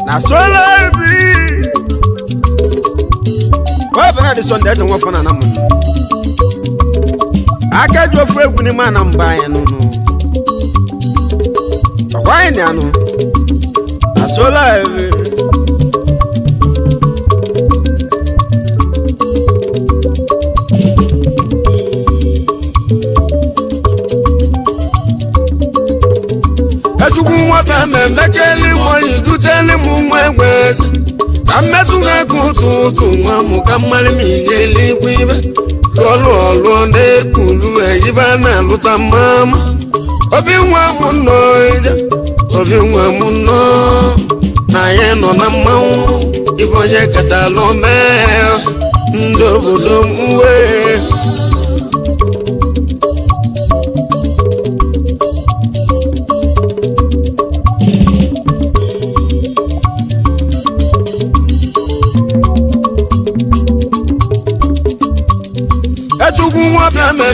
na sola bi wa bana de Sunday se won fana na mo akajo fu egwu ni ma na mba ya no no why ni anu na sola bi Mekeli moyi duteli mumwegwezi Kametunga kututu mwamu kamali migeli kwibe Lolo olo nekulu ejibana luta mama Obi mwamuno ija Obi mwamuno Na yeno na mawu Ifonye katalome Ndobodo mwe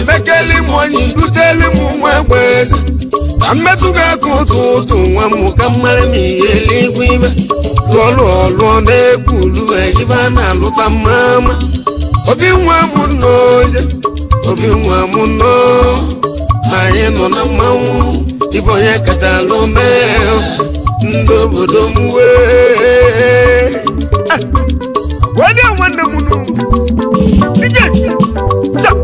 Mekeli moyi duteli mumwegwezi Kametunga kututu mwamu kamali migeli kwibe Lolo olo nekulu ejibana luta mama Obi mwamuno je Obi mwamuno Na yeno na mawu Ifonye katalome Ndobodo mwe Wale wanda munu Nije Zap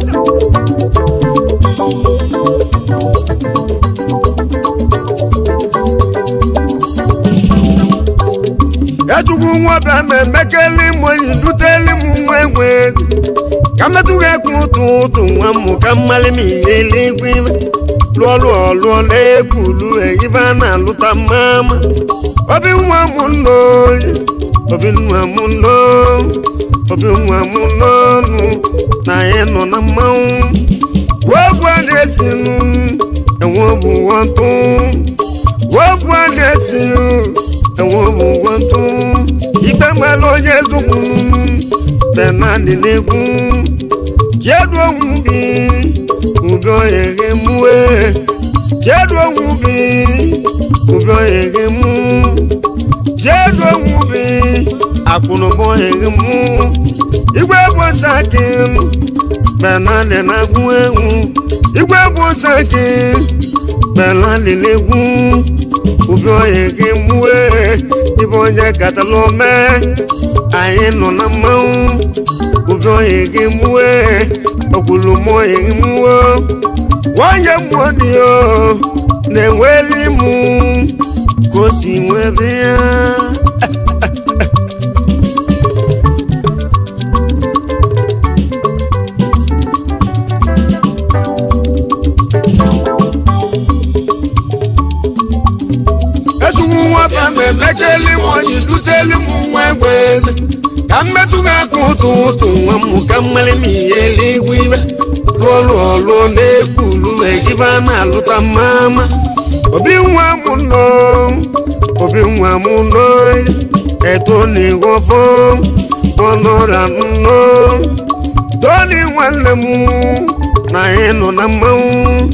Mekeli moyi duteli mumwegwe Kametunga kututu mwamu kamali migeli kwibe Lolo olo nekulu ejibana luta mama Obi mwamuno Obi mwamuno Obi mwamuno Na yeno na mawu Wabwa nesinu Ewobu wantu Wabwa nesinu Ewobu wantu Ibe malo yezuku Tenani neku Jedwa ngubi Ubyo yege muwe Jedwa ngubi Ubyo yege mu Jedwa ngubi Akuno bo yege mu Igwe bosakin Benani na guegu Igwe bosakin Benani neku Ubyo yege muwe Ibonye katalome Aye no na mau Ubyo yege muwe Okulumo yege muwe Wanye mwodio Neweli mu Kosi mwebea Mekeli moyi duteli mumwegwezi Kametunga kututu mwamu kamali migeli kwibe Lolo olo nekulu ejibana luta mama Obi mwamuno Obi mwamuno Etoni gofo Onora no Doni wanemu Na yeno na mawu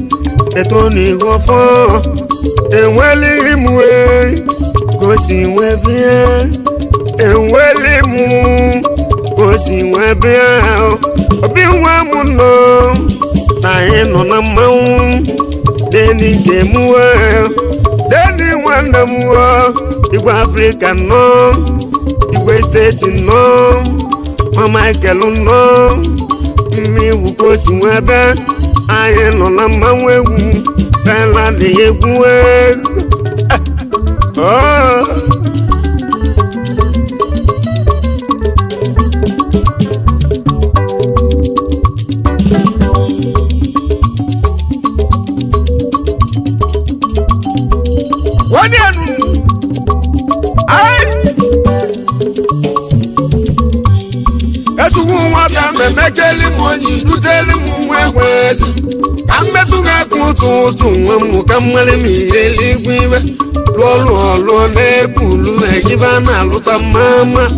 Etoni gofo Enweli imwe Kosi webia Enweli mu Kosi webia Obi mwamuno Na yeno na mawu Deni kemuwe Deni wanda muwa Igwe Africa no Igwe States no Mama Ekelu no Mimi wukosi webia Aye no na mawu egwu Bela de egwu Oh Mekeli moyi duteli mumwegwezi Kametunga kututu mwamu kamali migeli kwibe Lolo olo nekulu ejibana luta mama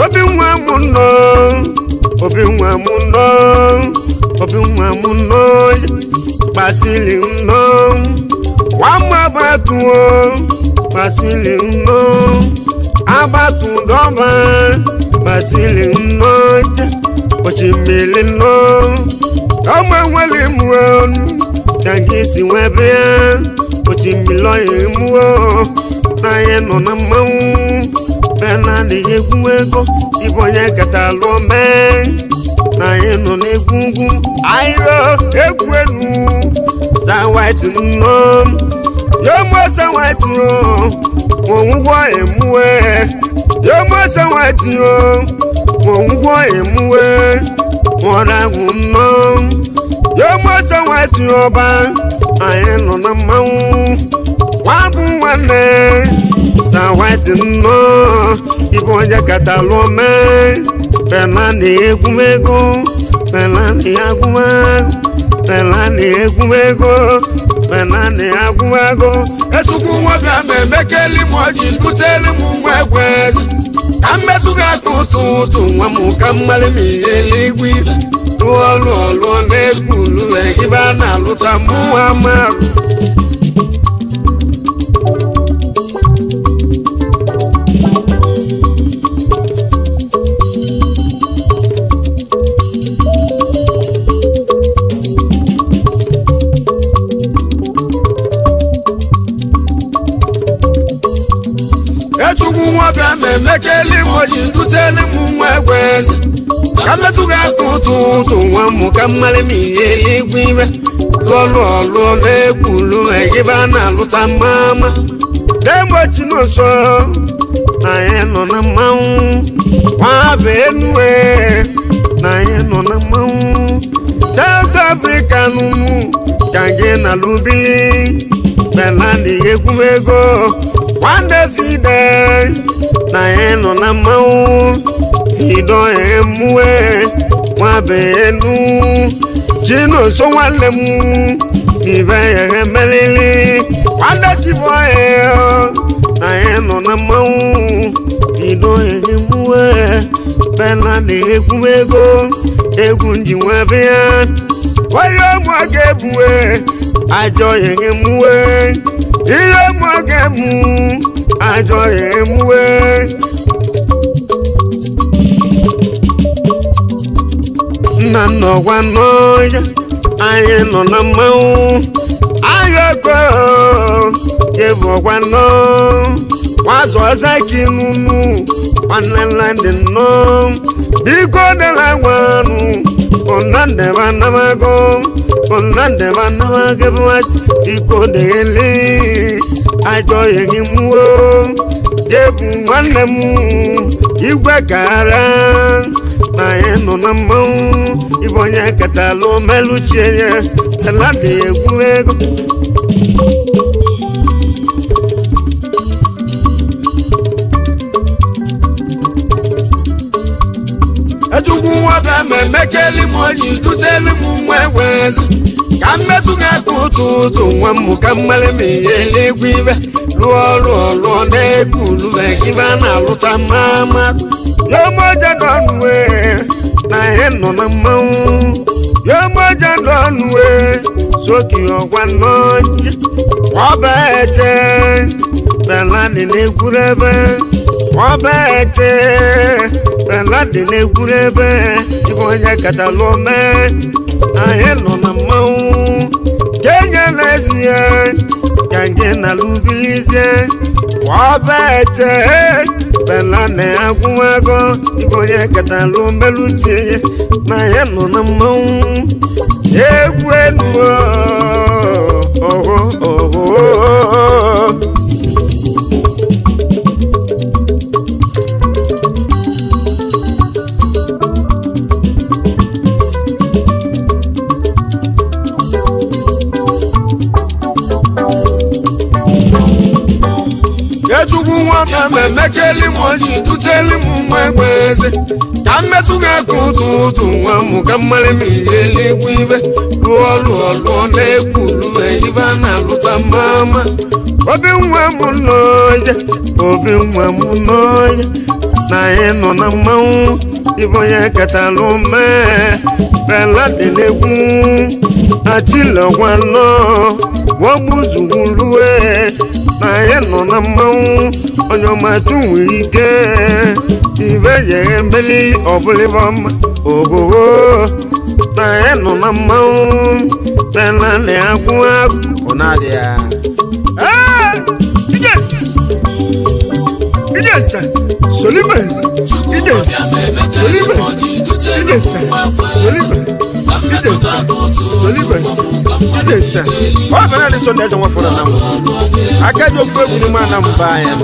Obi mwamuno Obi mwamuno Obi mwamuno Basili uno Wamwa batuo Basili uno doma basili noja ochimili no ọmọ nwere muon tangisi webe ochimilo imuo na ye no na mawu bena de egwuego ibonye katalu me na ye no na egwugu ayo egwenu sa white no yo mo sa white no onwo emuwe yo mo sa white no onwo emuwe ora gunno yo mo sa white oba aye no na mawu wabu wane sa white no ibonye katalu me bena de egwuego bena de aguma Pelani egwuego Pelani agwuego Esuku nwoke memekeli moji kuteli mwegwezi Kamesuga kututu nwamu kamali miyeli Luo nekulu egiba na luta muamaru Memekeli moji nduteli mwegwezi Kamesuga kututu nwamu kamali miyeli gwibe Luo nekulu egiba na luta mama Demo chinoso na ye no na mawu Wabenue na ye no na mawu South Africa numu Jange na lubili Belani egwuego Wande fide na ye no na mawu Ido emue Wabenu Jino so walemu Ibe ye melili Wande chiboye na ye no na mawu Ido emue Belani egwuego Egunji webea Wayo mwagebue Ajo ye emue Iyo mwagemu Ajo emue Nano wanoya Aye no na mawu Ayoko Yevo wano Wazo zaki nunu Wanelande no Biko de la wanu Onande wanamago Onande wanamage Biko de li Ajo yegimuo Jebu wanemu Igwe kara Na eno na mawu Ibonye katalo melucheye Elade egwuego Ejugu wada memekeli moji Duteli mwegwezi Kamesuga kututu nwamu kamali miyeli gwibe Luo nekulu egiba na luta mama Yomoja donwe na ye no na mawu Yomoja donwe soki ogwanoje Wabeche Belani negurebe Wabeche Belani negurebe Ibonye katalome na ye no na mawu Kenya lezie Kange na lubilizie Wabeche Belani agwuego Ibonye katalu melutie Na ye no na mawu Egwenu Memekeli moji duteli mwegwezi Kamesuga kututu nwamu kamali miyeli gwibe Luo nekulu egiba na luta mama Obi nwamu noja Na ye no na mawu Ibonye katalu me Belani negwu Achile wano Wabuzu ulue na ya nọ na mmanwụ onye ọma chunwe ike ibe yere mbeli ọbụlịba ọma ogogo na ya nọ na mmanwụ pena na agwụ agwụ na-adị ya Ijensa Soliman Ijensa Soliman Ijensa Soliman Ijensa ọ bana ni so na ese nwa fọrọ na m aka jo fu egwu ni ma na mba ya